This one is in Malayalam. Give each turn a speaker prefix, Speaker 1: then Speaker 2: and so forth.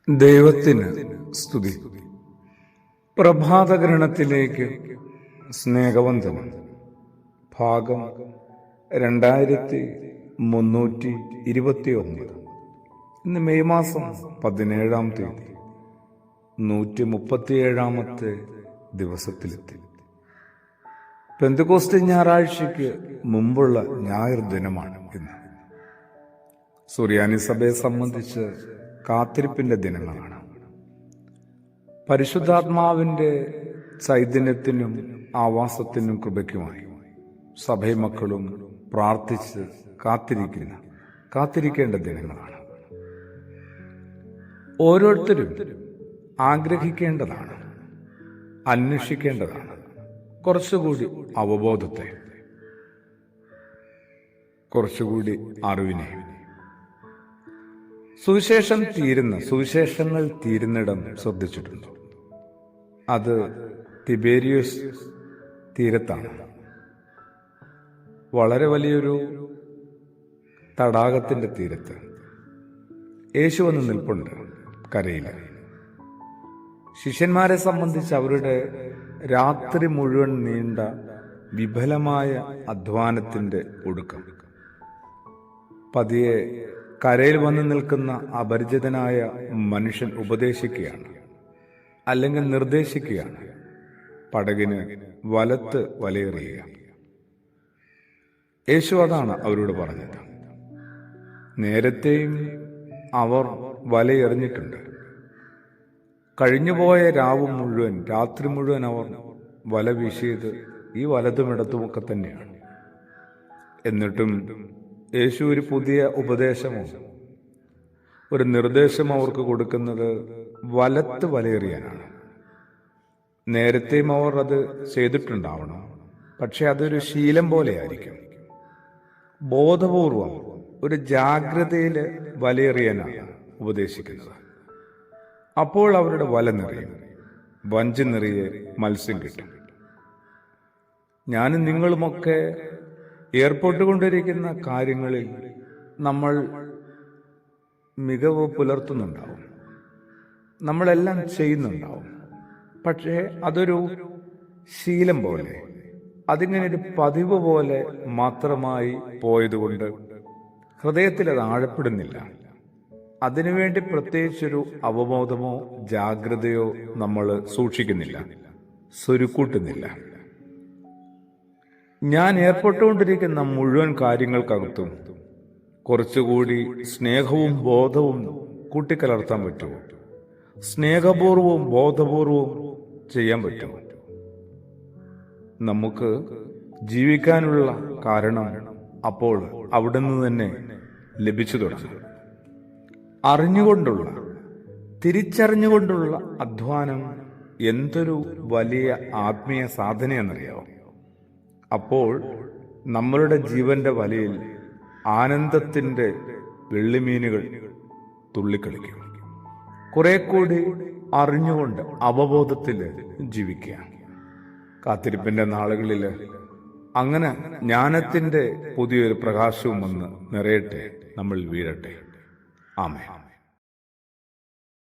Speaker 1: ദൈവത്തിന് സ്തുതി. പ്രഭാതകിരണത്തിലേക്ക് സ്നേഹവന്ദനം. ഭാഗം 2329. ഇന്ന് മെയ് മാസം 17-ാം തീയതി 137-ാമത്തെ ദിവസത്തിലെത്തി. പെന്തക്കോസ്ത് ഞായറാഴ്ചയ്ക്ക് മുമ്പുള്ള ഞായർ ദിനമാണ് ഇന്ന്. സുറിയാനി സഭയെ സംബന്ധിച്ച് കാത്തിരിപ്പിന്റെ ദിനങ്ങളാണ്. പരിശുദ്ധാത്മാവിന്റെ ചൈതന്യത്തിനും ആവാസത്തിനും കൃപയ്ക്കുമായി സഭയമക്കളും പ്രാർത്ഥിച്ച് കാത്തിരിക്കേണ്ട ദിനങ്ങളാണ്. ഓരോരുത്തരും ആഗ്രഹിക്കേണ്ടതാണ്, അന്വേഷിക്കേണ്ടതാണ് കുറച്ചുകൂടി അവബോധത്തെ, കുറച്ചുകൂടി അറിവിനെ. സുവിശേഷങ്ങൾ തീരുന്നിടം ശ്രദ്ധിച്ചിട്ടുണ്ട്. അത് തിബേരിയസ് തീരത്താണ്. വളരെ വലിയൊരു തടാകത്തിന്റെ തീരത്ത് യേശു വന്ന് നിൽപ്പുണ്ട് കരയിൽ. ശിഷ്യന്മാരെ സംബന്ധിച്ച് അവരുടെ രാത്രി മുഴുവൻ നീണ്ട വിഫലമായ അധ്വാനത്തിന്റെ ഒടുക്കം. പതിയെ കരയിൽ വന്നു നിൽക്കുന്ന അപരിചിതനായ മനുഷ്യൻ ഉപദേശിക്കുകയാണ്, അല്ലെങ്കിൽ നിർദ്ദേശിക്കുകയാണ്, പടകിന് വലത്ത് വലയെറിയുക. യേശു അതാണ് അവരോട് പറഞ്ഞത്. നേരത്തെയും അവർ വലയെറിഞ്ഞിട്ടുണ്ട്. കഴിഞ്ഞുപോയ രാത്രി മുഴുവൻ അവർ വല വീശിയത് ഈ വലതും ഇടത്തുമൊക്കെ തന്നെയാണ്. എന്നിട്ടും യേശു ഒരു പുതിയ ഉപദേശമോ ഒരു നിർദ്ദേശമോ അവർക്ക് കൊടുക്കുന്നത് വലത്ത് വലയെറിയാനാണ്. നേരത്തെയും അവർ അത് ചെയ്തിട്ടുണ്ടാവണം, പക്ഷെ അതൊരു ശീലം പോലെയായിരിക്കും. ബോധപൂർവം ഒരു ജാഗ്രതയിൽ വലയെറിയാനാണ് ഉപദേശിക്കുന്നത്. അപ്പോൾ അവരുടെ വല നിറയും, വഞ്ചി നിറയെ മത്സ്യം കിട്ടും. ഞാനും നിങ്ങളുമൊക്കെ ഏർപ്പെട്ടുകൊണ്ടിരിക്കുന്ന കാര്യങ്ങളിൽ നമ്മൾ മികവ് പുലർത്തുന്നുണ്ടാവും, നമ്മളെല്ലാം ചെയ്യുന്നുണ്ടാവും. പക്ഷേ അതൊരു ശീലം പോലെ, അതിങ്ങനെ ഒരു പതിവ് പോലെ മാത്രമായി പോയതുകൊണ്ട് ഹൃദയത്തിൽ അത് ആഴപ്പെടുന്നില്ല. അതിനുവേണ്ടി പ്രത്യേകിച്ചൊരു അവബോധമോ ജാഗ്രതയോ നമ്മൾ സൂക്ഷിക്കുന്നില്ല, സ്വരുക്കൂട്ടുന്നില്ല. ഞാൻ ഏർപ്പെട്ടുകൊണ്ടിരിക്കുന്ന മുഴുവൻ കാര്യങ്ങൾക്കകത്തും കുറച്ചുകൂടി സ്നേഹവും ബോധവും കൂട്ടിക്കലർത്താൻ പറ്റുമോ? സ്നേഹപൂർവവും ബോധപൂർവവും ചെയ്യാൻ പറ്റുമോ? നമുക്ക് ജീവിക്കാനുള്ള കാരണം അപ്പോൾ അവിടെ നിന്ന് തന്നെ ലഭിച്ചു തുടങ്ങും. തിരിച്ചറിഞ്ഞുകൊണ്ടുള്ള അധ്വാനം എന്തൊരു വലിയ ആത്മീയ സാധനയെന്നറിയാമോ? അപ്പോൾ നമ്മളുടെ ജീവന്റെ വലയിൽ ആനന്ദത്തിന്റെ വെള്ളിമീനുകൾ തുള്ളിക്കളിക്കും. കുറെ കൂടി അറിഞ്ഞുകൊണ്ട് അവബോധത്തിൽ ജീവിക്കുക. കാത്തിരിപ്പിന്റെ നാളുകളിൽ അങ്ങനെ ജ്ഞാനത്തിന്റെ പുതിയൊരു പ്രകാശവും വന്ന് നിറയട്ടെ, നമ്മൾ വീഴട്ടെ. ആമേൻ.